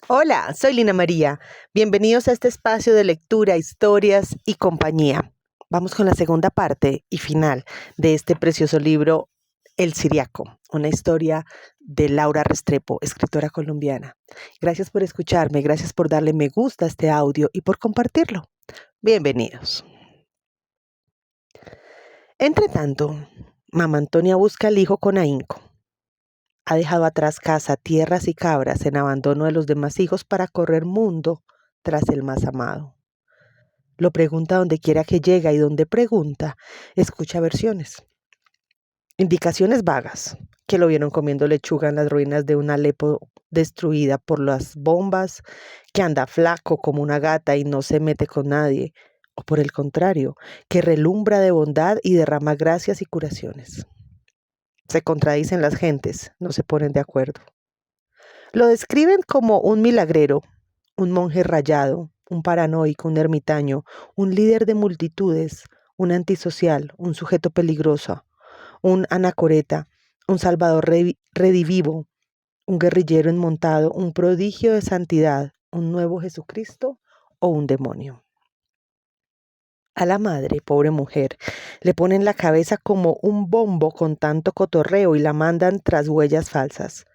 Hola, soy Lina María. Bienvenidos a este espacio de lectura, historias y compañía. Vamos con la segunda parte y final de este precioso libro, El Siriaco, una historia de Laura Restrepo, escritora colombiana. Gracias por escucharme, gracias por darle me gusta a este audio y por compartirlo. Bienvenidos. Entre tanto, mamá Antonia busca al hijo con ahínco. Ha dejado atrás casa, tierras y cabras en abandono de los demás hijos para correr mundo tras el más amado. Lo pregunta donde quiera que llega y donde pregunta, escucha versiones. Indicaciones vagas, que lo vieron comiendo lechuga en las ruinas de una Alepo destruida por las bombas, que anda flaco como una gata y no se mete con nadie, o por el contrario, que relumbra de bondad y derrama gracias y curaciones. Se contradicen las gentes, no se ponen de acuerdo. Lo describen como un milagrero, un monje rayado, un paranoico, un ermitaño, un líder de multitudes, un antisocial, un sujeto peligroso, un anacoreta, un salvador redivivo, un guerrillero enmontado, un prodigio de santidad, un nuevo Jesucristo o un demonio. A la madre, pobre mujer, le ponen la cabeza como un bombo con tanto cotorreo y la mandan tras huellas falsas.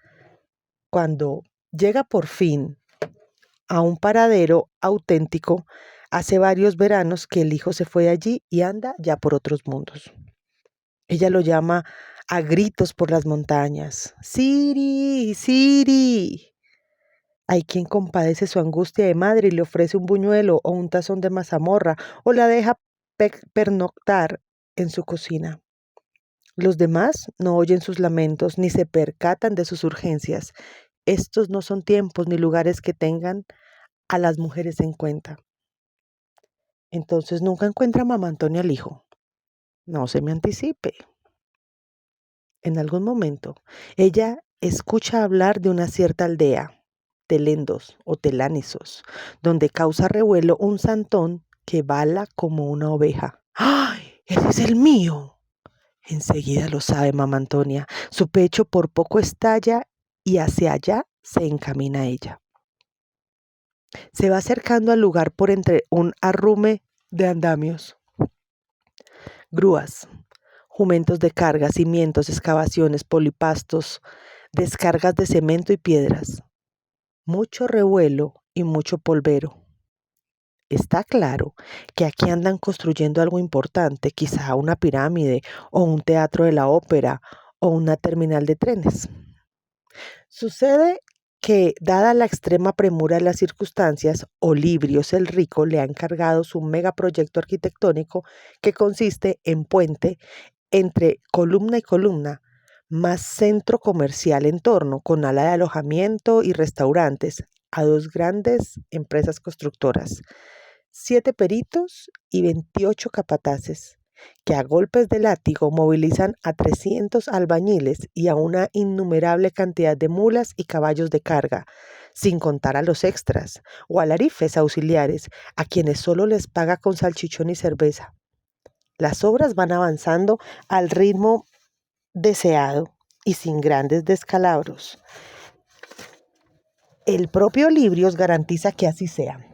Cuando llega por fin a un paradero auténtico, hace varios veranos que el hijo se fue allí y anda ya por otros mundos. Ella lo llama a gritos por las montañas. ¡Siri! ¡Siri! Hay quien compadece su angustia de madre y le ofrece un buñuelo o un tazón de mazamorra o la deja pernoctar en su cocina. Los demás no oyen sus lamentos ni se percatan de sus urgencias. Estos no son tiempos ni lugares que tengan a las mujeres en cuenta. Entonces nunca encuentra mamá Antonia al hijo. No se me anticipe. En algún momento, ella escucha hablar de una cierta aldea, Telendos o Telánisos, donde causa revuelo un santón que bala como una oveja. ¡Ay! ¡Ese es el mío! Enseguida lo sabe mamá Antonia. Su pecho por poco estalla y hacia allá se encamina ella. Se va acercando al lugar por entre un arrume de andamios, grúas, jumentos de carga, cimientos, excavaciones, polipastos, descargas de cemento y piedras. Mucho revuelo y mucho polvero. Está claro que aquí andan construyendo algo importante, quizá una pirámide o un teatro de la ópera o una terminal de trenes. Sucede que, dada la extrema premura de las circunstancias, Olibrios el Rico le ha encargado su megaproyecto arquitectónico que consiste en puente entre columna y columna, más centro comercial en torno, con ala de alojamiento y restaurantes, a dos grandes empresas constructoras, 7 peritos y 28 capataces, que a golpes de látigo movilizan a 300 albañiles y a una innumerable cantidad de mulas y caballos de carga, sin contar a los extras o alarifes auxiliares, a quienes solo les paga con salchichón y cerveza. Las obras van avanzando al ritmo deseado y sin grandes descalabros. El propio Librios garantiza que así sea,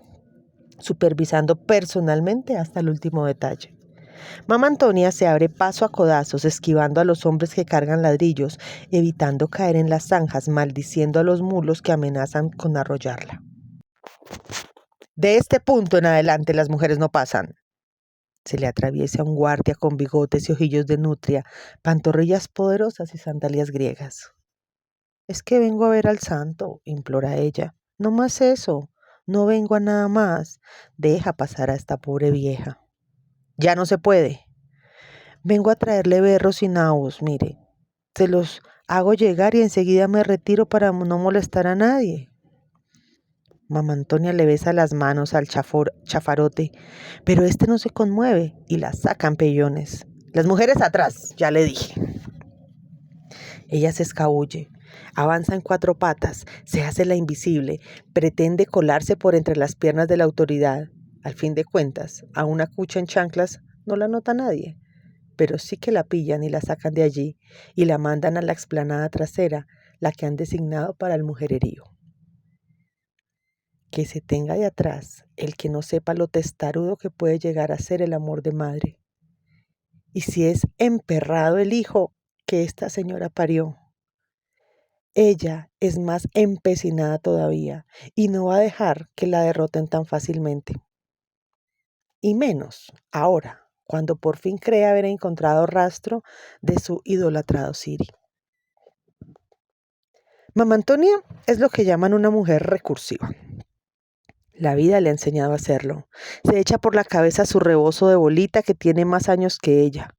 supervisando personalmente hasta el último detalle. Mamá Antonia se abre paso a codazos, esquivando a los hombres que cargan ladrillos, evitando caer en las zanjas, maldiciendo a los mulos que amenazan con arrollarla. De este punto en adelante las mujeres no pasan. Se le atraviesa un guardia con bigotes y ojillos de nutria, pantorrillas poderosas y sandalias griegas. Es que vengo a ver al santo, implora ella. No más eso, no vengo a nada más. Deja pasar a esta pobre vieja. Ya no se puede. Vengo a traerle berros y nabos, mire. Se los hago llegar y enseguida me retiro para no molestar a nadie. Mamá Antonia le besa las manos al chafarote, pero este no se conmueve y la sacan pellones. Las mujeres atrás, ya le dije. Ella se escabulle, avanza en 4 patas, se hace la invisible, pretende colarse por entre las piernas de la autoridad. Al fin de cuentas, a una cucha en chanclas no la nota nadie, pero sí que la pillan y la sacan de allí y la mandan a la explanada trasera, la que han designado para el mujererío. que se tenga de atrás el que no sepa lo testarudo que puede llegar a ser el amor de madre. Y si es emperrado el hijo que esta señora parió, ella es más empecinada todavía y no va a dejar que la derroten tan fácilmente. Y menos ahora, cuando por fin cree haber encontrado rastro de su idolatrado Siri. Mamá Antonia es lo que llaman una mujer recursiva. La vida le ha enseñado a hacerlo. Se echa por la cabeza su rebozo de bolita que tiene más años que ella.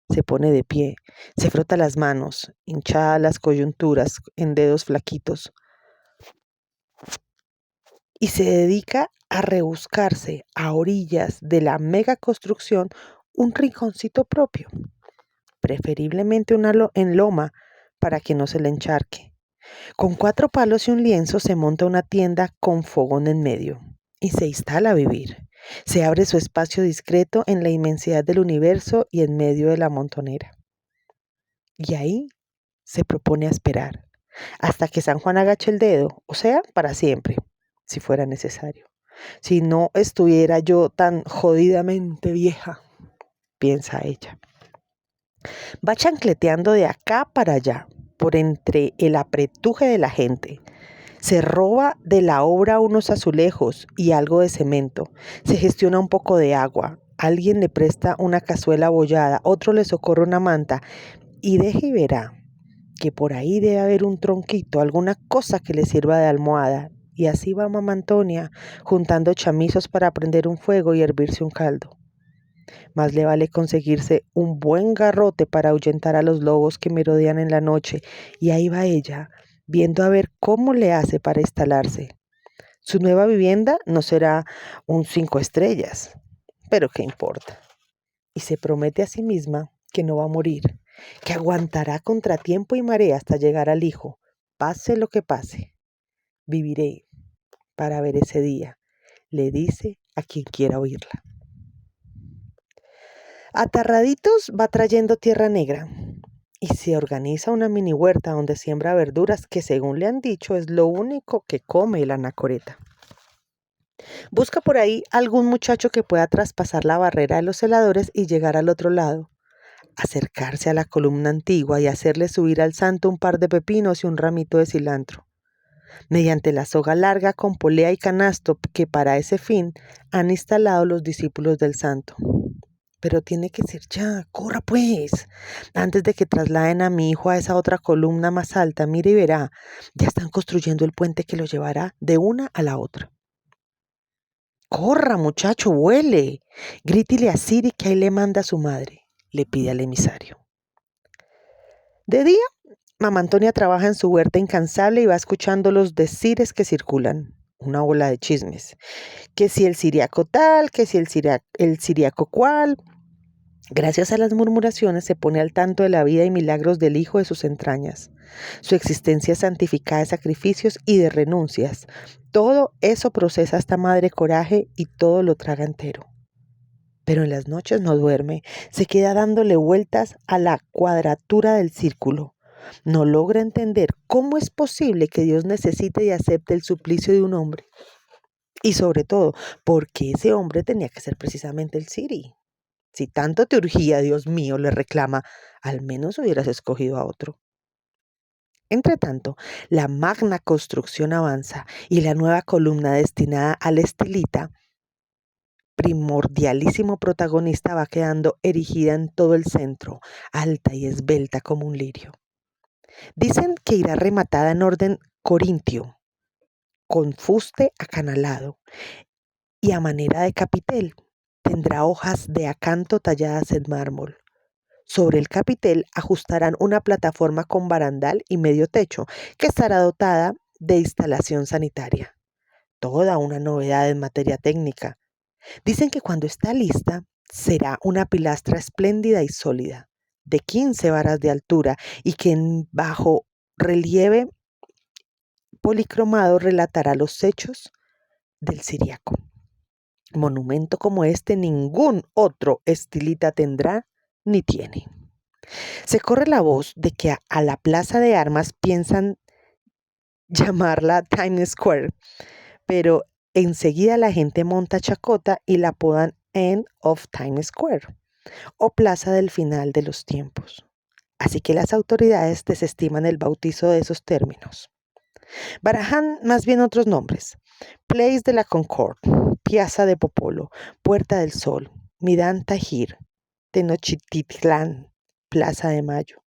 Se pone de pie, se frota las manos, hinchadas las coyunturas en dedos flaquitos, y se dedica a rebuscarse a orillas de la mega construcción un rinconcito propio, preferiblemente en loma para que no se le encharque. Con 4 palos y un lienzo se monta una tienda con fogón en medio y se instala a vivir. Se abre su espacio discreto en la inmensidad del universo y en medio de la montonera. Y ahí se propone a esperar, hasta que San Juan agache el dedo, o sea, para siempre, si fuera necesario. Si no estuviera yo tan jodidamente vieja, piensa ella. Va chancleteando de acá para allá, por entre el apretuje de la gente. Se roba de la obra unos azulejos y algo de cemento. Se gestiona un poco de agua. Alguien le presta una cazuela abollada, otro le socorre una manta. Y deje y verá que por ahí debe haber un tronquito, alguna cosa que le sirva de almohada. Y así va mamá Antonia, juntando chamizos para prender un fuego y hervirse un caldo. Más le vale conseguirse un buen garrote para ahuyentar a los lobos que merodean en la noche. Y ahí va ella, viendo a ver cómo le hace para instalarse. Su nueva vivienda no será un 5 estrellas, pero qué importa. Y se promete a sí misma que no va a morir, que aguantará contratiempo y marea hasta llegar al hijo, pase lo que pase. Viviré para ver ese día, le dice a quien quiera oírla. Atarraditos va trayendo tierra negra y se organiza una mini huerta donde siembra verduras que, según le han dicho, es lo único que come el anacoreta. Busca por ahí algún muchacho que pueda traspasar la barrera de los celadores y llegar al otro lado, acercarse a la columna antigua y hacerle subir al santo un par de pepinos y un ramito de cilantro, mediante la soga larga con polea y canasto que para ese fin han instalado los discípulos del santo. Pero tiene que ser ya, corra pues, antes de que trasladen a mi hijo a esa otra columna más alta. Mire y verá, ya están construyendo el puente que lo llevará de una a la otra. Corra, muchacho, vuele. Grítile a Siri que ahí le manda a su madre, le pide al emisario. De día, mamá Antonia trabaja en su huerta incansable y va escuchando los decires que circulan, una ola de chismes. Que si el siriaco tal, que si el siriaco cual. Gracias a las murmuraciones se pone al tanto de la vida y milagros del hijo de sus entrañas, su existencia santificada de sacrificios y de renuncias. Todo eso procesa esta madre coraje y todo lo traga entero. Pero en las noches no duerme, se queda dándole vueltas a la cuadratura del círculo. No logra entender cómo es posible que Dios necesite y acepte el suplicio de un hombre. Y sobre todo, ¿por qué ese hombre tenía que ser precisamente el Siri? Si tanto te urgía, Dios mío, le reclama, al menos hubieras escogido a otro. Entretanto, la magna construcción avanza y la nueva columna destinada al estilita, primordialísimo protagonista, va quedando erigida en todo el centro, alta y esbelta como un lirio. Dicen que irá rematada en orden corintio, con fuste acanalado y a manera de capitel. Tendrá hojas de acanto talladas en mármol. Sobre el capitel ajustarán una plataforma con barandal y medio techo, que estará dotada de instalación sanitaria. Toda una novedad en materia técnica. Dicen que cuando está lista, será una pilastra espléndida y sólida, de 15 varas de altura, y que en bajo relieve policromado relatará los hechos del siriaco. Monumento como este ningún otro estilita tendrá ni tiene. Se corre la voz de que a la plaza de armas piensan llamarla Times Square, pero enseguida la gente monta chacota y la apodan End of Times Square o Plaza del Final de los Tiempos. Así que las autoridades desestiman el bautizo de esos términos. Barajan más bien otros nombres: Place de la Concorde, Piazza de Popolo, Puerta del Sol, Midán Tajir, Tenochtitlán, Plaza de Mayo.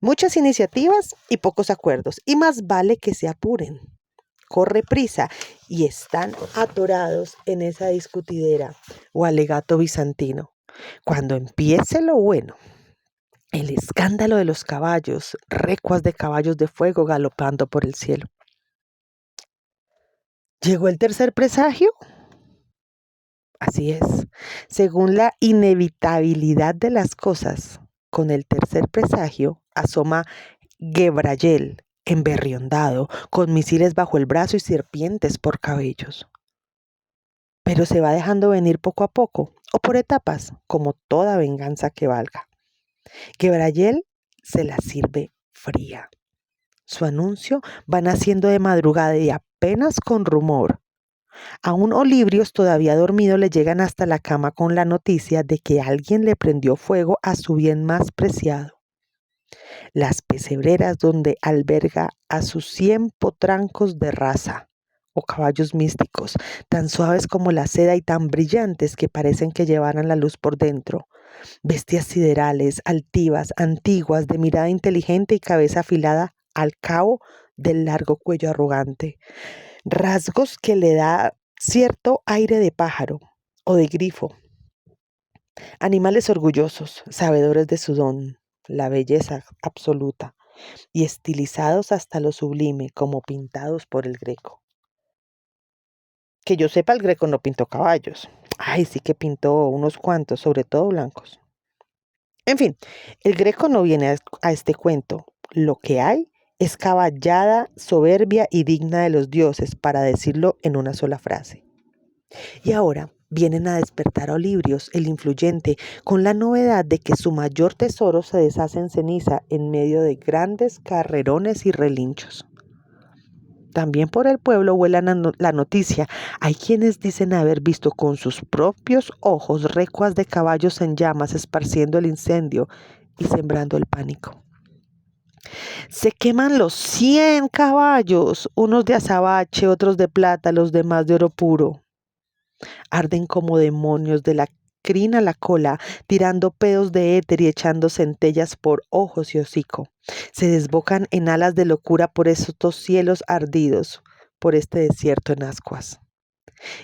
Muchas iniciativas y pocos acuerdos, y más vale que se apuren. Corre prisa y están atorados en esa discutidera o alegato bizantino. Cuando empiece lo bueno, el escándalo de los caballos, recuas de caballos de fuego galopando por el cielo. ¿Llegó el tercer presagio? Así es. Según la inevitabilidad de las cosas, con el tercer presagio asoma Gebrayel, emberriondado, con misiles bajo el brazo y serpientes por cabellos. Pero se va dejando venir poco a poco, o por etapas, como toda venganza que valga. Gebrayel se la sirve fría. Su anuncio va naciendo de madrugada y apenas con rumor. A un Olibrios todavía dormido le llegan hasta la cama con la noticia de que alguien le prendió fuego a su bien más preciado. Las pesebreras donde alberga a sus 100 potrancos de raza o caballos místicos, tan suaves como la seda y tan brillantes que parecen que llevaran la luz por dentro. Bestias siderales, altivas, antiguas, de mirada inteligente y cabeza afilada al cabo del largo cuello arrogante. Rasgos que le da cierto aire de pájaro o de grifo. Animales orgullosos, sabedores de su don, la belleza absoluta, y estilizados hasta lo sublime, como pintados por el Greco. Que yo sepa, el Greco no pintó caballos. Ay, sí que pintó unos cuantos, sobre todo blancos. En fin, el Greco no viene a este cuento. Lo que hay es caballada, soberbia y digna de los dioses, para decirlo en una sola frase. Y ahora vienen a despertar a Olibrios, el influyente, con la novedad de que su mayor tesoro se deshace en ceniza en medio de grandes carrerones y relinchos. También por el pueblo vuela la noticia. Hay quienes dicen haber visto con sus propios ojos recuas de caballos en llamas esparciendo el incendio y sembrando el pánico. Se queman los 100 caballos, unos de azabache, otros de plata, los demás de oro puro. Arden como demonios de la crin a la cola, tirando pedos de éter y echando centellas por ojos y hocico. Se desbocan en alas de locura por estos cielos ardidos, por este desierto en ascuas.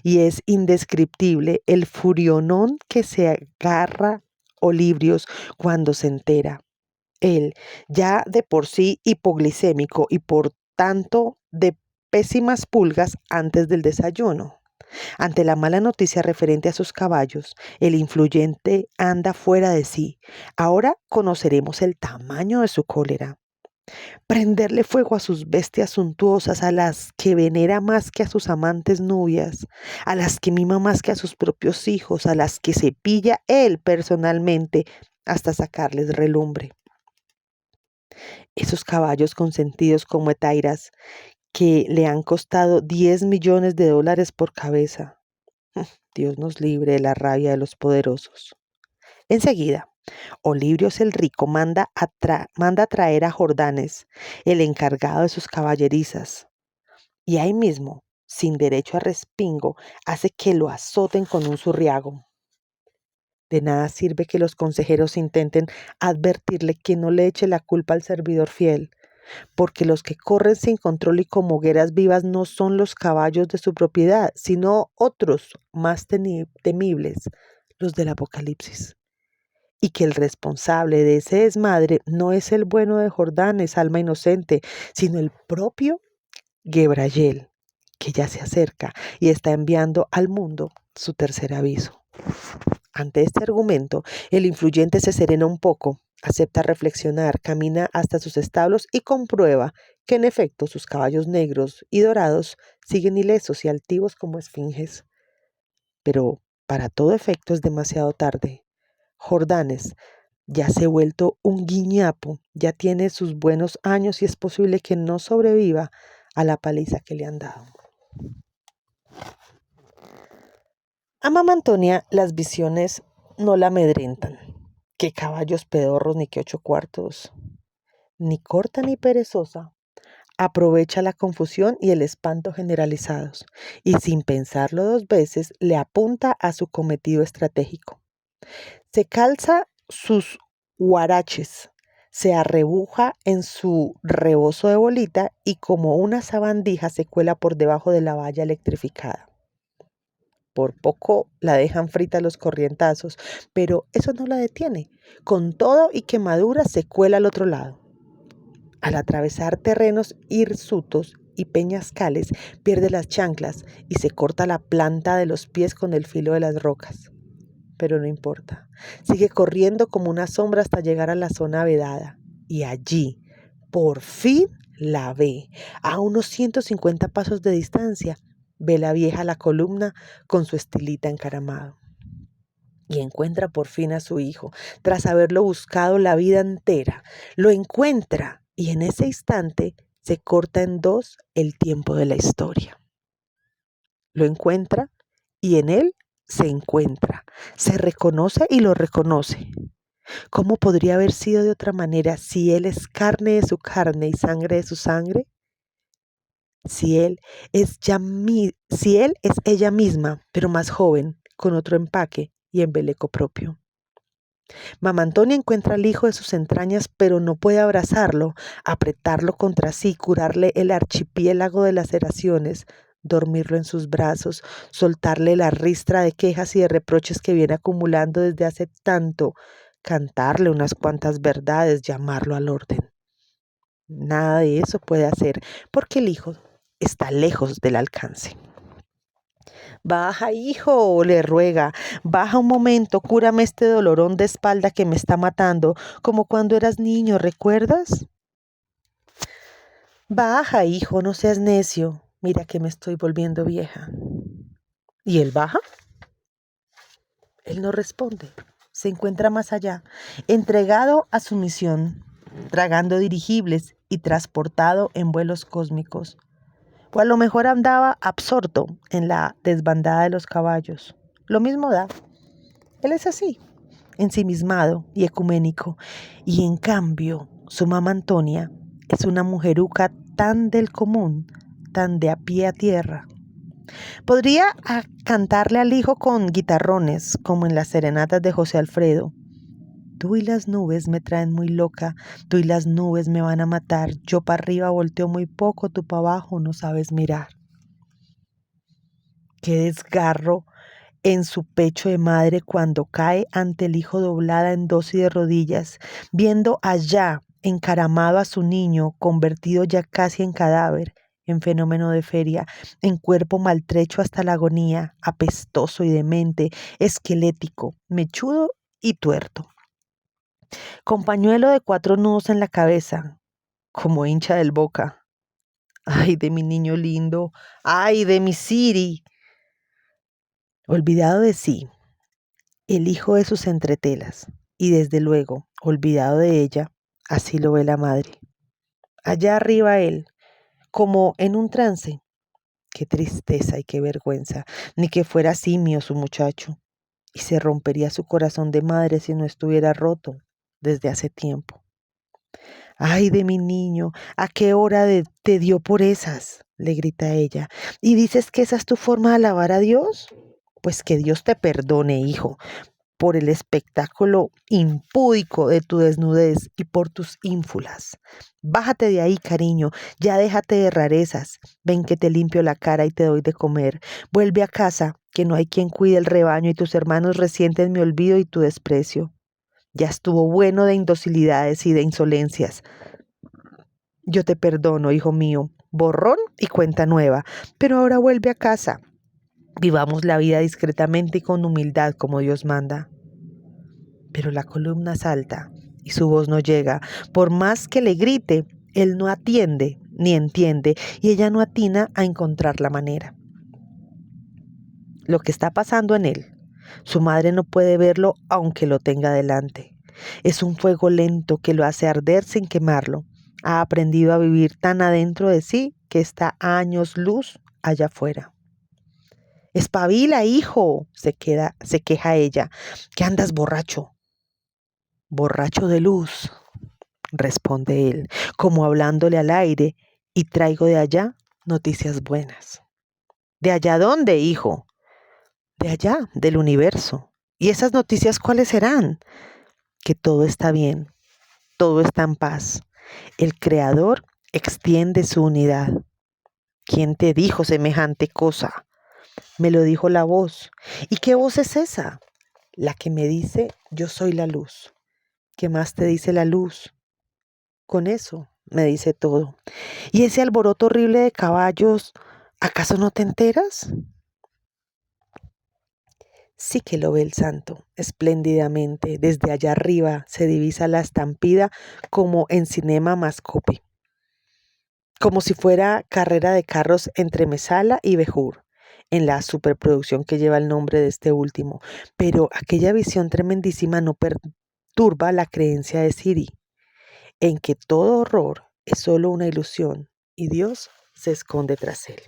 Y es indescriptible el furionón que se agarra Olibrios cuando se entera. Él, ya de por sí hipoglicémico y por tanto de pésimas pulgas antes del desayuno. Ante la mala noticia referente a sus caballos, el influyente anda fuera de sí. Ahora conoceremos el tamaño de su cólera. Prenderle fuego a sus bestias suntuosas, a las que venera más que a sus amantes nubias, a las que mima más que a sus propios hijos, a las que cepilla él personalmente hasta sacarles relumbre. Esos caballos consentidos como etairas, que le han costado $10 millones por cabeza. Dios nos libre de la rabia de los poderosos. Enseguida, Olibrios el rico manda a traer a Jordanes, el encargado de sus caballerizas, y ahí mismo, sin derecho a respingo, hace que lo azoten con un zurriago. De nada sirve que los consejeros intenten advertirle que no le eche la culpa al servidor fiel, porque los que corren sin control y como hogueras vivas no son los caballos de su propiedad, sino otros más temibles, los del Apocalipsis. Y que el responsable de ese desmadre no es el bueno de Jordanes, alma inocente, sino el propio Gebrayel, que ya se acerca y está enviando al mundo su tercer aviso. Ante este argumento, el influyente se serena un poco, acepta reflexionar, camina hasta sus establos y comprueba que en efecto sus caballos negros y dorados siguen ilesos y altivos como esfinges. Pero para todo efecto es demasiado tarde. Jordanes ya se ha vuelto un guiñapo, ya tiene sus buenos años y es posible que no sobreviva a la paliza que le han dado. A Mamá Antonia las visiones no la amedrentan. Que caballos pedorros ni que 8 cuartos. Ni corta ni perezosa. Aprovecha la confusión y el espanto generalizados y sin pensarlo 2 veces le apunta a su cometido estratégico. Se calza sus huaraches, se arrebuja en su rebozo de bolita y como una sabandija se cuela por debajo de la valla electrificada. Por poco la dejan frita los corrientazos, pero eso no la detiene. Con todo y quemadura se cuela al otro lado. Al atravesar terrenos hirsutos y peñascales, pierde las chanclas y se corta la planta de los pies con el filo de las rocas. Pero no importa. Sigue corriendo como una sombra hasta llegar a la zona vedada. Y allí, por fin, la ve. A unos 150 pasos de distancia, ve la vieja la columna con su estilita encaramado. Y encuentra por fin a su hijo, tras haberlo buscado la vida entera. Lo encuentra y en ese instante se corta en dos el tiempo de la historia. Lo encuentra y en él se encuentra, se reconoce y lo reconoce. ¿Cómo podría haber sido de otra manera si él es carne de su carne y sangre de su sangre? Si él es ella misma, pero más joven, con otro empaque y embeleco propio. Mamá Antonia encuentra al hijo de sus entrañas, pero no puede abrazarlo, apretarlo contra sí, curarle el archipiélago de laceraciones, dormirlo en sus brazos, soltarle la ristra de quejas y de reproches que viene acumulando desde hace tanto, cantarle unas cuantas verdades, llamarlo al orden. Nada de eso puede hacer, porque el hijo está lejos del alcance. Baja, hijo, le ruega, baja un momento, cúrame este dolorón de espalda que me está matando, como cuando eras niño, ¿recuerdas? Baja, hijo, no seas necio, mira que me estoy volviendo vieja. ¿Y él baja? Él no responde, se encuentra más allá, entregado a su misión, tragando dirigibles y transportado en vuelos cósmicos. O a lo mejor andaba absorto en la desbandada de los caballos. Lo mismo da. Él es así, ensimismado y ecuménico. Y en cambio, su mamá Antonia es una mujeruca tan del común, tan de a pie a tierra. Podría cantarle al hijo con guitarrones, como en las serenatas de José Alfredo. Tú y las nubes me traen muy loca, tú y las nubes me van a matar, yo para arriba volteo muy poco, tú para abajo no sabes mirar. Qué desgarro en su pecho de madre cuando cae ante el hijo doblada en dos y de rodillas, viendo allá encaramado a su niño, convertido ya casi en cadáver, en fenómeno de feria, en cuerpo maltrecho hasta la agonía, apestoso y demente, esquelético, mechudo y tuerto. Con pañuelo de 4 nudos en la cabeza, como hincha del Boca. ¡Ay, de mi niño lindo! ¡Ay, de mi Siri! Olvidado de sí, el hijo de sus entretelas, y desde luego, olvidado de ella, así lo ve la madre. Allá arriba él, como en un trance. Qué tristeza y qué vergüenza, ni que fuera simio su muchacho. Y se rompería su corazón de madre si no estuviera roto desde hace tiempo. ¡Ay, de mi niño! ¿A qué hora te dio por esas? Le grita ella. ¿Y dices que esa es tu forma de alabar a Dios? Pues que Dios te perdone, hijo, por el espectáculo impúdico de tu desnudez y por tus ínfulas. Bájate de ahí, cariño, ya déjate de rarezas. Ven que te limpio la cara y te doy de comer. Vuelve a casa, que no hay quien cuide el rebaño y tus hermanos resienten mi olvido y tu desprecio. Ya estuvo bueno de indocilidades y de insolencias. Yo te perdono, hijo mío, borrón y cuenta nueva, pero ahora vuelve a casa. Vivamos la vida discretamente y con humildad como Dios manda. Pero la columna salta y su voz no llega. Por más que le grite, él no atiende ni entiende y ella no atina a encontrar la manera. Lo que está pasando en él, su madre no puede verlo aunque lo tenga delante. Es un fuego lento que lo hace arder sin quemarlo. Ha aprendido a vivir tan adentro de sí que está a años luz allá afuera. Espabila, hijo, se queja ella, que andas borracho. Borracho de luz, responde él, como hablándole al aire, y traigo de allá noticias buenas. ¿De allá dónde, hijo? De allá, del universo. ¿Y esas noticias cuáles serán? Que todo está bien, todo está en paz. El Creador extiende su unidad. ¿Quién te dijo semejante cosa? Me lo dijo la voz. ¿Y qué voz es esa? La que me dice, yo soy la luz. ¿Qué más te dice la luz? Con eso me dice todo. ¿Y ese alboroto horrible de caballos, acaso no te enteras? Sí que lo ve el santo, espléndidamente. Desde allá arriba se divisa la estampida como en Cinema Mascope, como si fuera carrera de carros entre Mesala y Bejur, en la superproducción que lleva el nombre de este último. Pero aquella visión tremendísima no perturba la creencia de Siri, en que todo horror es solo una ilusión y Dios se esconde tras él.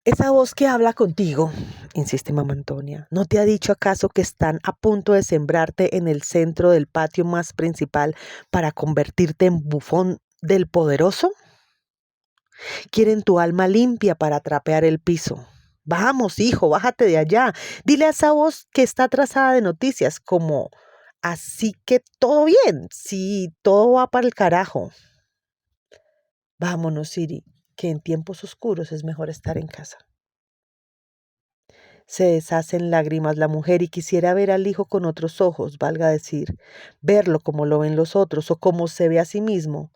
Esa voz que habla contigo, insiste mamá Antonia, ¿no te ha dicho acaso que están a punto de sembrarte en el centro del patio más principal para convertirte en bufón del poderoso? Quieren tu alma limpia para trapear el piso. Vamos, hijo, bájate de allá. Dile a esa voz que está trazada de noticias como, así que todo bien, sí, todo va para el carajo. Vámonos, Siri, que en tiempos oscuros es mejor estar en casa. Se deshace en lágrimas la mujer y quisiera ver al hijo con otros ojos, valga decir, verlo como lo ven los otros o como se ve a sí mismo.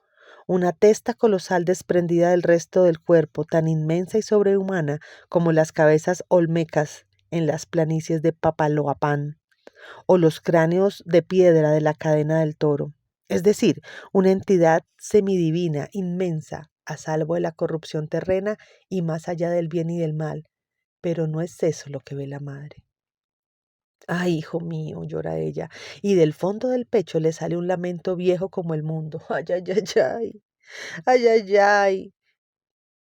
Una testa colosal desprendida del resto del cuerpo, tan inmensa y sobrehumana como las cabezas olmecas en las planicies de Papaloapán o los cráneos de piedra de la cadena del Toro. Es decir, una entidad semidivina, inmensa, a salvo de la corrupción terrena y más allá del bien y del mal. Pero no es eso lo que ve la madre. Ay, hijo mío, llora ella, y del fondo del pecho le sale un lamento viejo como el mundo. Ay, ay, ay, ay, ay, ay, ay,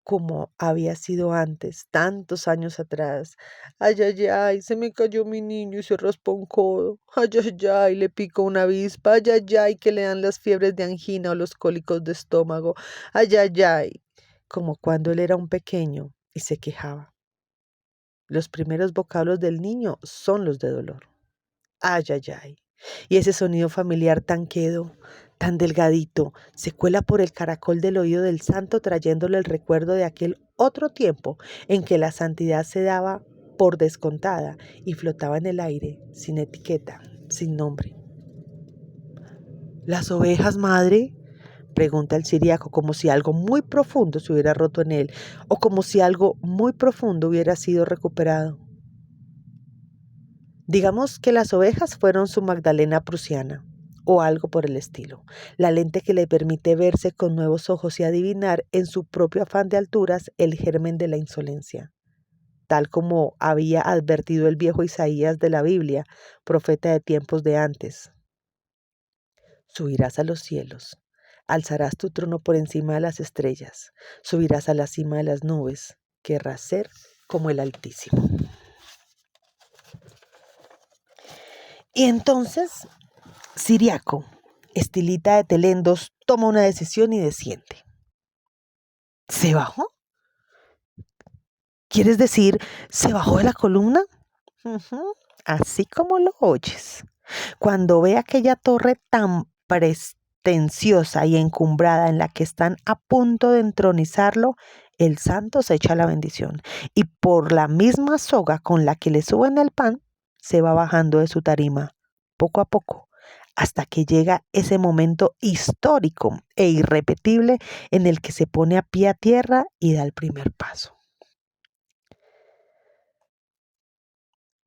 como había sido antes, tantos años atrás. Ay, ay, ay, se me cayó mi niño y se raspó un codo. Ay, ay, ay, le picó una avispa. Ay, ay, ay, que le dan las fiebres de angina o los cólicos de estómago. Ay, ay, ay, como cuando él era un pequeño y se quejaba. Los primeros vocablos del niño son los de dolor. Ay, ay, ay. Y ese sonido familiar tan quedo, tan delgadito, se cuela por el caracol del oído del santo trayéndole el recuerdo de aquel otro tiempo en que la santidad se daba por descontada y flotaba en el aire, sin etiqueta, sin nombre. ¿Las ovejas, madre? Pregunta el siriaco, como si algo muy profundo se hubiera roto en él, o como si algo muy profundo hubiera sido recuperado. Digamos que las ovejas fueron su Magdalena prusiana, o algo por el estilo, la lente que le permite verse con nuevos ojos y adivinar en su propio afán de alturas el germen de la insolencia, tal como había advertido el viejo Isaías de la Biblia, profeta de tiempos de antes. Subirás a los cielos, alzarás tu trono por encima de las estrellas, subirás a la cima de las nubes, querrás ser como el Altísimo. Y entonces Siriaco, Estilita de Telendos, toma una decisión y desciende. ¿Se bajó? ¿Quieres decir, se bajó de la columna? Ujú, así como lo oyes. Cuando ve aquella torre tan pretenciosa y encumbrada en la que están a punto de entronizarlo, el santo se echa la bendición y por la misma soga con la que le suben el pan, se va bajando de su tarima, poco a poco, hasta que llega ese momento histórico e irrepetible en el que se pone a pie a tierra y da el primer paso.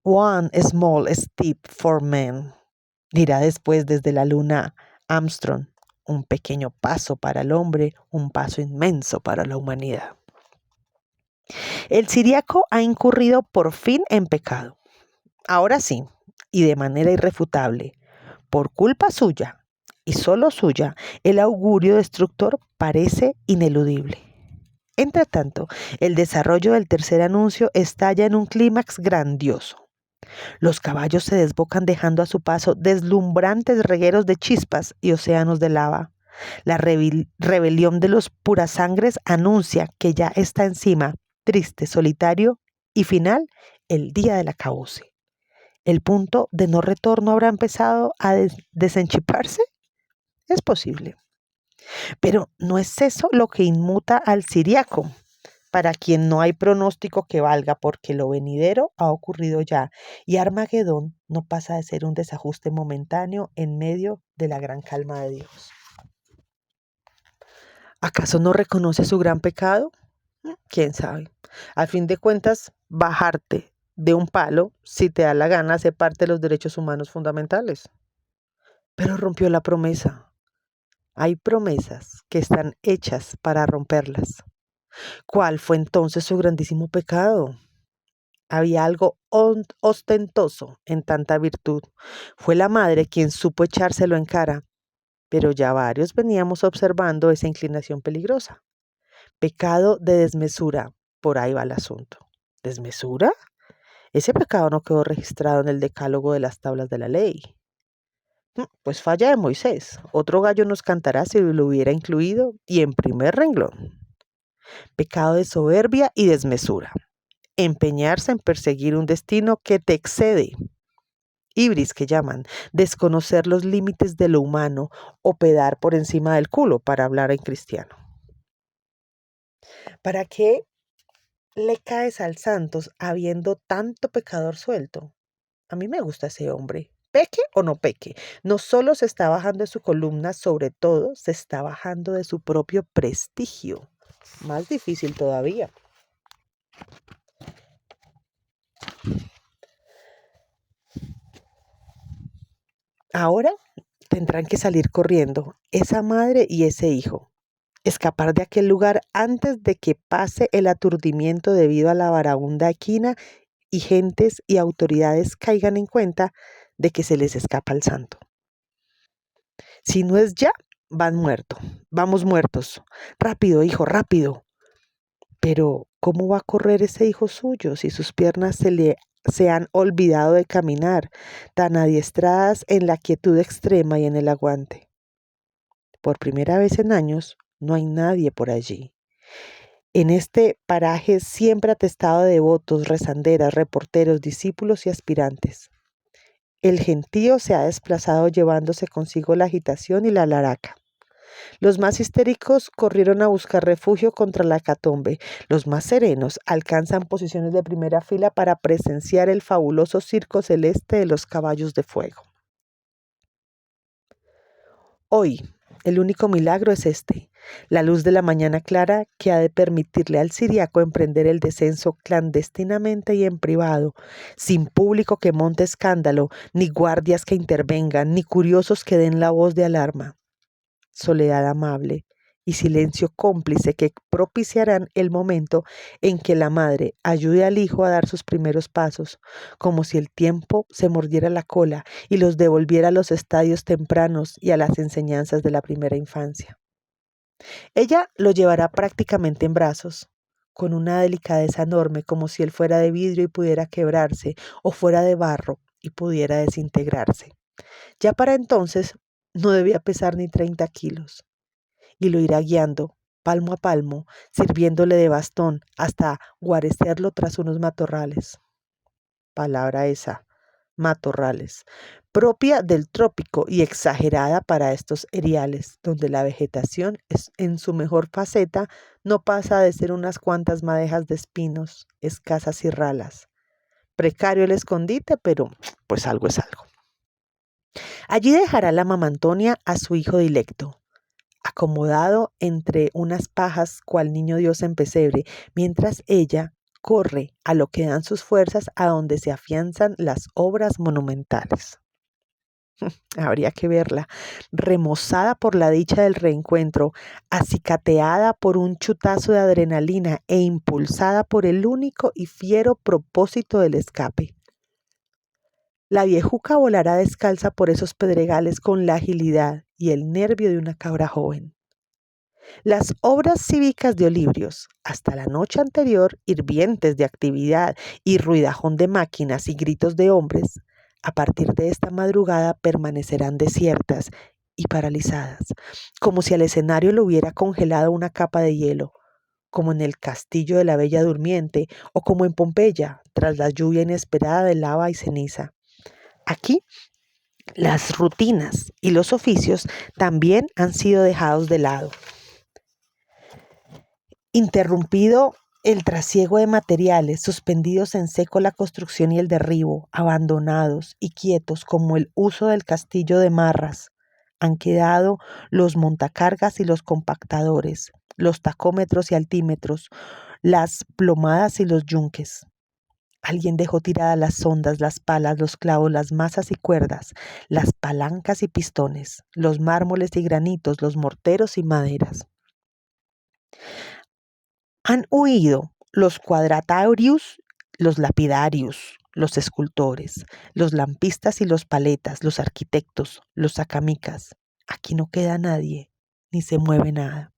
One small step for man, dirá después desde la luna Armstrong. Un pequeño paso para el hombre, un paso inmenso para la humanidad. El siriaco ha incurrido por fin en pecado. Ahora sí, y de manera irrefutable, por culpa suya, y solo suya, el augurio destructor parece ineludible. Entretanto, el desarrollo del tercer anuncio estalla en un clímax grandioso. Los caballos se desbocan dejando a su paso deslumbrantes regueros de chispas y océanos de lava. La rebelión de los purasangres anuncia que ya está encima, triste, solitario y final, el día del acabose. ¿El punto de no retorno habrá empezado a desenchiparse? Es posible. Pero no es eso lo que inmuta al siriaco, para quien no hay pronóstico que valga, porque lo venidero ha ocurrido ya, y Armagedón no pasa de ser un desajuste momentáneo en medio de la gran calma de Dios. ¿Acaso no reconoce su gran pecado? ¿Quién sabe? Al fin de cuentas, bajarte de un palo, si te da la gana, hace parte de los derechos humanos fundamentales. Pero rompió la promesa. Hay promesas que están hechas para romperlas. ¿Cuál fue entonces su grandísimo pecado? Había algo ostentoso en tanta virtud. Fue la madre quien supo echárselo en cara, pero ya varios veníamos observando esa inclinación peligrosa. Pecado de desmesura, por ahí va el asunto. ¿Desmesura? Ese pecado no quedó registrado en el decálogo de las tablas de la ley. Pues falla de Moisés. Otro gallo nos cantará si lo hubiera incluido, y en primer renglón. Pecado de soberbia y desmesura. Empeñarse en perseguir un destino que te excede. Ibris, que llaman, desconocer los límites de lo humano o pedar por encima del culo, para hablar en cristiano. ¿Para qué le caes al Santos habiendo tanto pecador suelto? A mí me gusta ese hombre. Peque o no peque, no solo se está bajando de su columna, sobre todo se está bajando de su propio prestigio. Más difícil todavía. Ahora tendrán que salir corriendo, esa madre y ese hijo. Escapar de aquel lugar antes de que pase el aturdimiento debido a la varaunda equina y gentes y autoridades caigan en cuenta de que se les escapa el santo. Si no es ya, vamos muertos. Rápido, hijo, rápido. Pero, ¿cómo va a correr ese hijo suyo si sus piernas se han olvidado de caminar, tan adiestradas en la quietud extrema y en el aguante? Por primera vez en años, no hay nadie por allí. En este paraje siempre atestado de devotos, rezanderas, reporteros, discípulos y aspirantes. El gentío se ha desplazado llevándose consigo la agitación y la laraca. Los más histéricos corrieron a buscar refugio contra la hecatombe. Los más serenos alcanzan posiciones de primera fila para presenciar el fabuloso circo celeste de los caballos de fuego. Hoy, el único milagro es este, la luz de la mañana clara que ha de permitirle al siriaco emprender el descenso clandestinamente y en privado, sin público que monte escándalo, ni guardias que intervengan, ni curiosos que den la voz de alarma. Soledad amable y silencio cómplice que propiciarán el momento en que la madre ayude al hijo a dar sus primeros pasos, como si el tiempo se mordiera la cola y los devolviera a los estadios tempranos y a las enseñanzas de la primera infancia. Ella lo llevará prácticamente en brazos, con una delicadeza enorme, como si él fuera de vidrio y pudiera quebrarse, o fuera de barro y pudiera desintegrarse. Ya para entonces no debía pesar ni 30 kilos, y lo irá guiando, palmo a palmo, sirviéndole de bastón hasta guarecerlo tras unos matorrales. Palabra esa, matorrales, propia del trópico y exagerada para estos eriales, donde la vegetación en su mejor faceta no pasa de ser unas cuantas madejas de espinos, escasas y ralas. Precario el escondite, pero pues algo es algo. Allí dejará la mamá Antonia a su hijo dilecto, acomodado entre unas pajas cual niño Dios en pesebre, mientras ella corre a lo que dan sus fuerzas a donde se afianzan las obras monumentales. Habría que verla, remozada por la dicha del reencuentro, acicateada por un chutazo de adrenalina e impulsada por el único y fiero propósito del escape. La viejuca volará descalza por esos pedregales con la agilidad y el nervio de una cabra joven. Las obras cívicas de Olibrios, hasta la noche anterior hirvientes de actividad y ruidajón de máquinas y gritos de hombres, a partir de esta madrugada permanecerán desiertas y paralizadas, como si al escenario lo hubiera congelado una capa de hielo, como en el castillo de la Bella Durmiente o como en Pompeya, tras la lluvia inesperada de lava y ceniza. Aquí, las rutinas y los oficios también han sido dejados de lado. Interrumpido el trasiego de materiales, suspendidos en seco la construcción y el derribo, abandonados y quietos como el uso del castillo de Marras, han quedado los montacargas y los compactadores, los tacómetros y altímetros, las plomadas y los yunques. Alguien dejó tiradas las sondas, las palas, los clavos, las masas y cuerdas, las palancas y pistones, los mármoles y granitos, los morteros y maderas. Han huido los quadratarius, los lapidarios, los escultores, los lampistas y los paletas, los arquitectos, los sacamicas. Aquí no queda nadie, ni se mueve nada.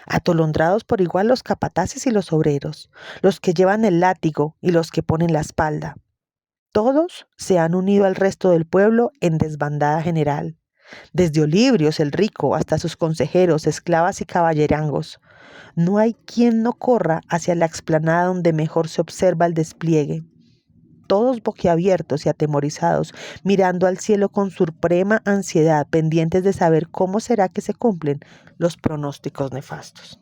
Atolondrados por igual los capataces y los obreros, los que llevan el látigo y los que ponen la espalda. Todos se han unido al resto del pueblo en desbandada general, desde Olibrios el rico hasta sus consejeros, esclavas y caballerangos. No hay quien no corra hacia la explanada donde mejor se observa el despliegue. Todos boquiabiertos y atemorizados, mirando al cielo con suprema ansiedad, pendientes de saber cómo será que se cumplen los pronósticos nefastos.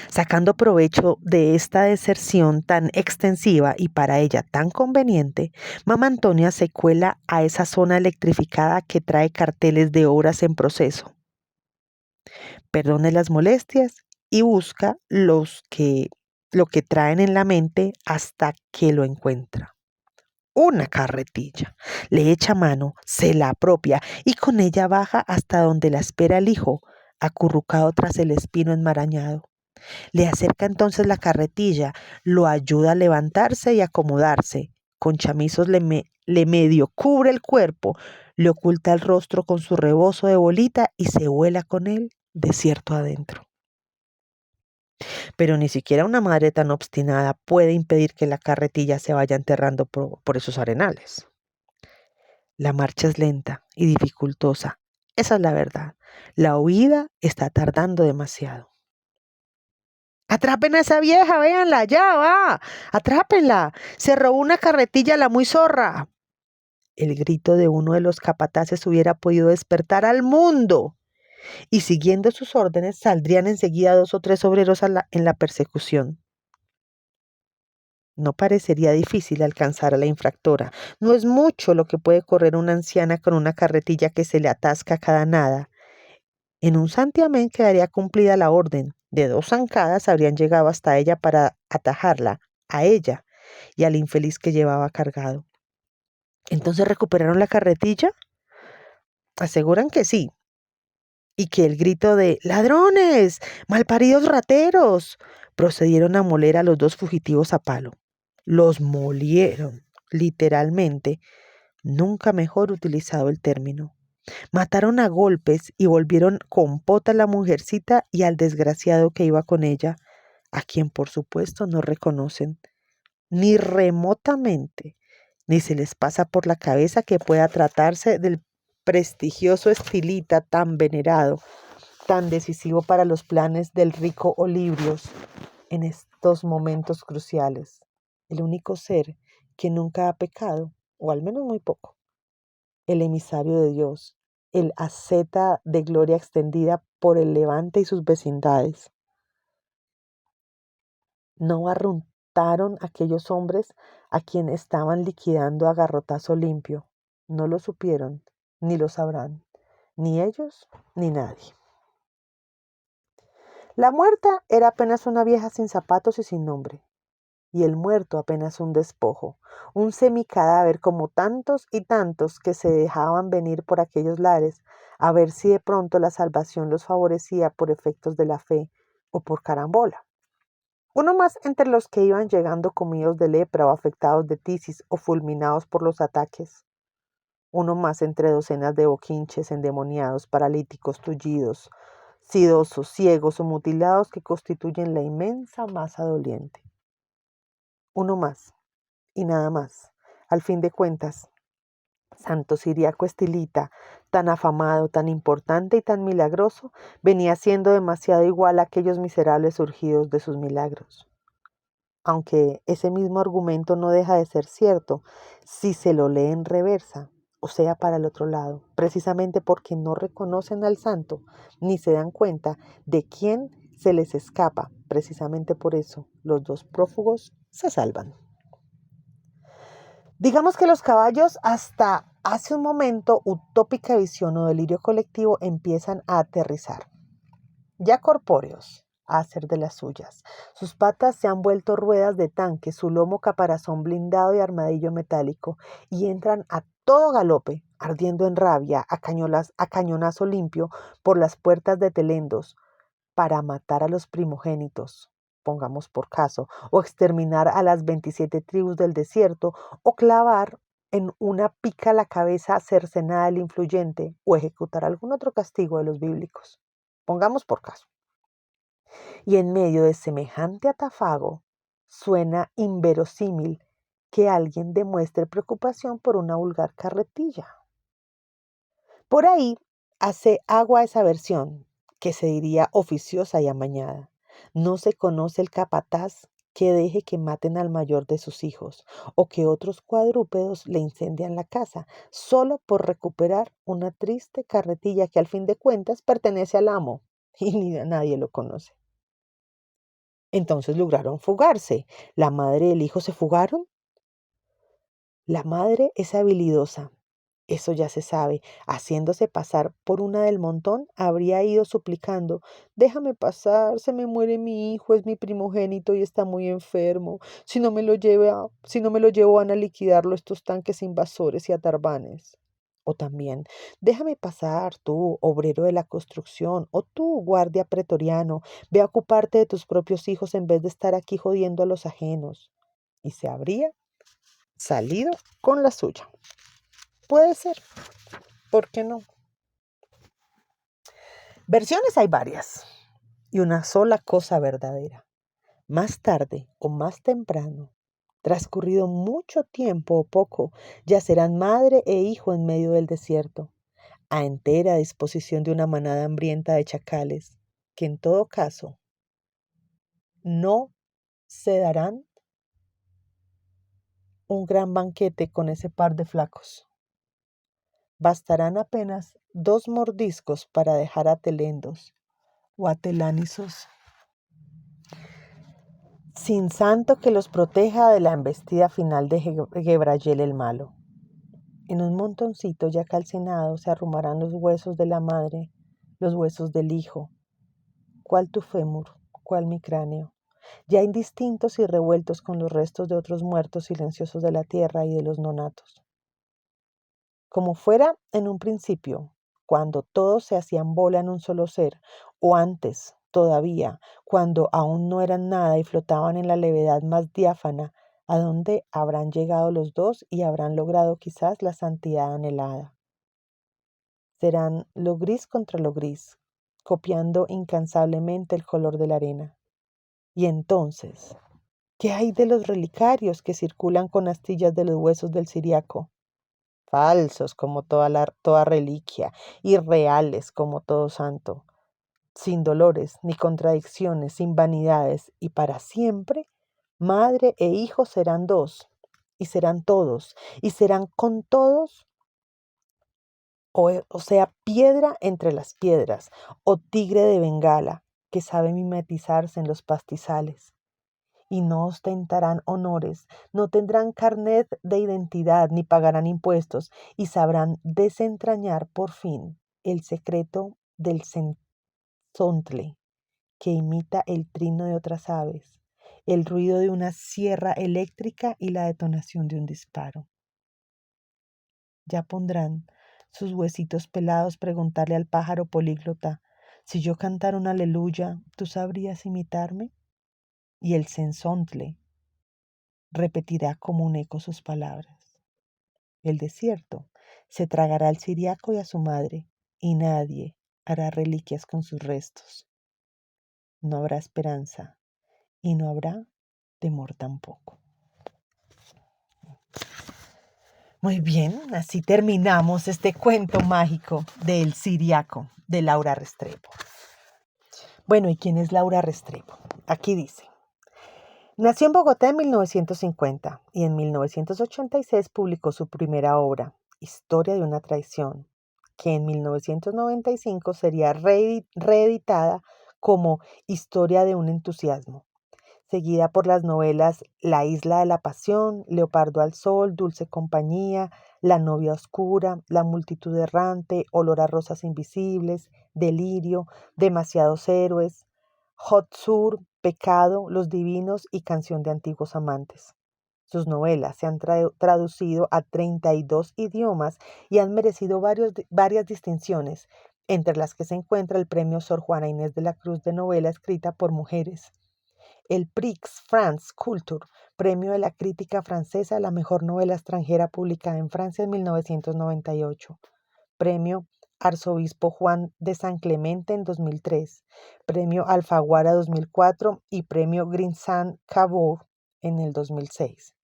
Sacando provecho de esta deserción tan extensiva y para ella tan conveniente, Mama Antonia se cuela a esa zona electrificada que trae carteles de obras en proceso. Perdone las molestias y busca lo que traen en la mente hasta que lo encuentra. Una carretilla. Le echa mano, se la apropia y con ella baja hasta donde la espera el hijo, acurrucado tras el espino enmarañado. Le acerca entonces la carretilla, lo ayuda a levantarse y acomodarse. Con chamizos le medio cubre el cuerpo, le oculta el rostro con su rebozo de bolita y se vuela con él desierto adentro. Pero ni siquiera una madre tan obstinada puede impedir que la carretilla se vaya enterrando por esos arenales. La marcha es lenta y dificultosa. Esa es la verdad. La huida está tardando demasiado. Atrapen a esa vieja, véanla, ya va. Atrápenla. Se robó una carretilla la muy zorra. El grito de uno de los capataces hubiera podido despertar al mundo. Y siguiendo sus órdenes saldrían enseguida 2 o 3 obreros en la persecución. No parecería difícil alcanzar a la infractora. No es mucho lo que puede correr una anciana con una carretilla que se le atasca a cada nada. En un santiamén quedaría cumplida la orden. De 2 zancadas habrían llegado hasta ella para atajarla, a ella y al infeliz que llevaba cargado. ¿Entonces recuperaron la carretilla? Aseguran que sí, y que el grito de ¡ladrones! ¡Malparidos rateros! Procedieron a moler a los 2 fugitivos a palo. Los molieron, literalmente, nunca mejor utilizado el término. Mataron a golpes y volvieron con pota a la mujercita y al desgraciado que iba con ella, a quien por supuesto no reconocen, ni remotamente, ni se les pasa por la cabeza que pueda tratarse del prestigioso estilita tan venerado, tan decisivo para los planes del rico Olibrios en estos momentos cruciales, el único ser que nunca ha pecado, o al menos muy poco, el emisario de Dios, el asceta de gloria extendida por el Levante y sus vecindades. No barruntaron aquellos hombres a quien estaban liquidando a garrotazo limpio. No lo supieron, ni lo sabrán, ni ellos, ni nadie. La muerta era apenas una vieja sin zapatos y sin nombre, y el muerto apenas un despojo, un semicadáver como tantos y tantos que se dejaban venir por aquellos lares a ver si de pronto la salvación los favorecía por efectos de la fe o por carambola. Uno más entre los que iban llegando comidos de lepra o afectados de tisis o fulminados por los ataques. Uno más entre docenas de boquinches endemoniados, paralíticos, tullidos, sidosos, ciegos o mutilados que constituyen la inmensa masa doliente. Uno más, y nada más. Al fin de cuentas, Santo Ciriaco Estilita, tan afamado, tan importante y tan milagroso, venía siendo demasiado igual a aquellos miserables surgidos de sus milagros. Aunque ese mismo argumento no deja de ser cierto si se lo lee en reversa, o sea, para el otro lado, precisamente porque no reconocen al santo ni se dan cuenta de quién se les escapa. Precisamente por eso los dos prófugos se salvan. Digamos que los caballos hasta hace un momento, utópica visión o delirio colectivo, empiezan a aterrizar, ya corpóreos, a hacer de las suyas. Sus patas se han vuelto ruedas de tanque, su lomo caparazón blindado y armadillo metálico, y entran a todo galope, ardiendo en rabia, a cañonazo limpio, por las puertas de Telendos, para matar a los primogénitos, pongamos por caso, o exterminar a las 27 tribus del desierto, o clavar en una pica la cabeza cercenada del influyente, o ejecutar algún otro castigo de los bíblicos. Pongamos por caso. Y en medio de semejante atafago, suena inverosímil que alguien demuestre preocupación por una vulgar carretilla. Por ahí hace agua esa versión, que se diría oficiosa y amañada. No se conoce el capataz que deje que maten al mayor de sus hijos o que otros cuadrúpedos le incendian la casa, solo por recuperar una triste carretilla que al fin de cuentas pertenece al amo y nadie lo conoce. Entonces lograron fugarse. ¿La madre y el hijo se fugaron? La madre es habilidosa, eso ya se sabe. Haciéndose pasar por una del montón, habría ido suplicando: déjame pasar, se me muere mi hijo, es mi primogénito y está muy enfermo. Si no me lo llevo van a liquidarlo estos tanques invasores y atarbanes. O también: déjame pasar, tú, obrero de la construcción, o tú, guardia pretoriano, ve a ocuparte de tus propios hijos en vez de estar aquí jodiendo a los ajenos. Y se habría salido con la suya. Puede ser, ¿por qué no? Versiones hay varias y una sola cosa verdadera. Más tarde o más temprano, transcurrido mucho tiempo o poco, yacerán madre e hijo en medio del desierto, a entera disposición de una manada hambrienta de chacales, que en todo caso no se darán un gran banquete con ese par de flacos. Bastarán apenas 2 mordiscos para dejar a Telendos o a Telánisos sin santo que los proteja de la embestida final de Gebrayel el malo. En un montoncito ya calcinado se arrumarán los huesos de la madre, los huesos del hijo. ¿Cuál tu fémur? ¿Cuál mi cráneo? Ya indistintos y revueltos con los restos de otros muertos silenciosos de la tierra y de los nonatos. Como fuera en un principio, cuando todos se hacían bola en un solo ser, o antes, todavía, cuando aún no eran nada y flotaban en la levedad más diáfana, a donde habrán llegado los dos y habrán logrado quizás la santidad anhelada. Serán lo gris contra lo gris, copiando incansablemente el color de la arena. Y entonces, ¿qué hay de los relicarios que circulan con astillas de los huesos del Ciriaco? Falsos como toda reliquia, irreales como todo santo, sin dolores ni contradicciones, sin vanidades, y para siempre, madre e hijo serán dos, y serán todos, y serán con todos, o sea, piedra entre las piedras, o tigre de Bengala, que sabe mimetizarse en los pastizales. Y no ostentarán honores, no tendrán carnet de identidad ni pagarán impuestos y sabrán desentrañar por fin el secreto del sensontle que imita el trino de otras aves, el ruido de una sierra eléctrica y la detonación de un disparo. Ya pondrán sus huesitos pelados preguntarle al pájaro políglota: si yo cantara un aleluya, ¿tú sabrías imitarme? Y el sensontle repetirá como un eco sus palabras. El desierto Se tragará al siriaco y a su madre, y nadie hará reliquias con sus restos. No habrá esperanza, y no habrá temor tampoco. Muy bien, así terminamos este cuento mágico del Siriaco de Laura Restrepo. Bueno, ¿y quién es Laura Restrepo? Aquí dice: nació en Bogotá en 1950 y en 1986 publicó su primera obra, Historia de una traición, que en 1995 sería reeditada como Historia de un entusiasmo, seguida por las novelas La isla de la pasión, Leopardo al sol, Dulce compañía, La novia oscura, La multitud errante, Olor a rosas invisibles, Delirio, Demasiados héroes, Hot Sur, Pecado, Los divinos y Canción de antiguos amantes. Sus novelas se han traducido a 32 idiomas y han merecido varias distinciones, entre las que se encuentra el Premio Sor Juana Inés de la Cruz de novela escrita por mujeres, el Prix France Culture, premio de la crítica francesa a la mejor novela extranjera publicada en Francia en 1998, premio Arzobispo Juan de San Clemente en 2003, premio Alfaguara 2004 y premio Grinsan Cavour en el 2006.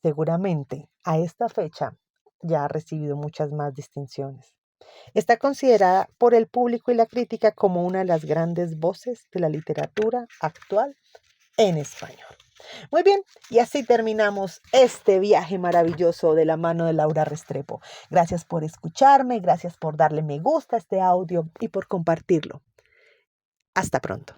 Seguramente a esta fecha ya ha recibido muchas más distinciones. Está considerada por el público y la crítica como una de las grandes voces de la literatura actual en español. Muy bien, y así terminamos este viaje maravilloso de la mano de Laura Restrepo. Gracias por escucharme, gracias por darle me gusta a este audio y por compartirlo. Hasta pronto.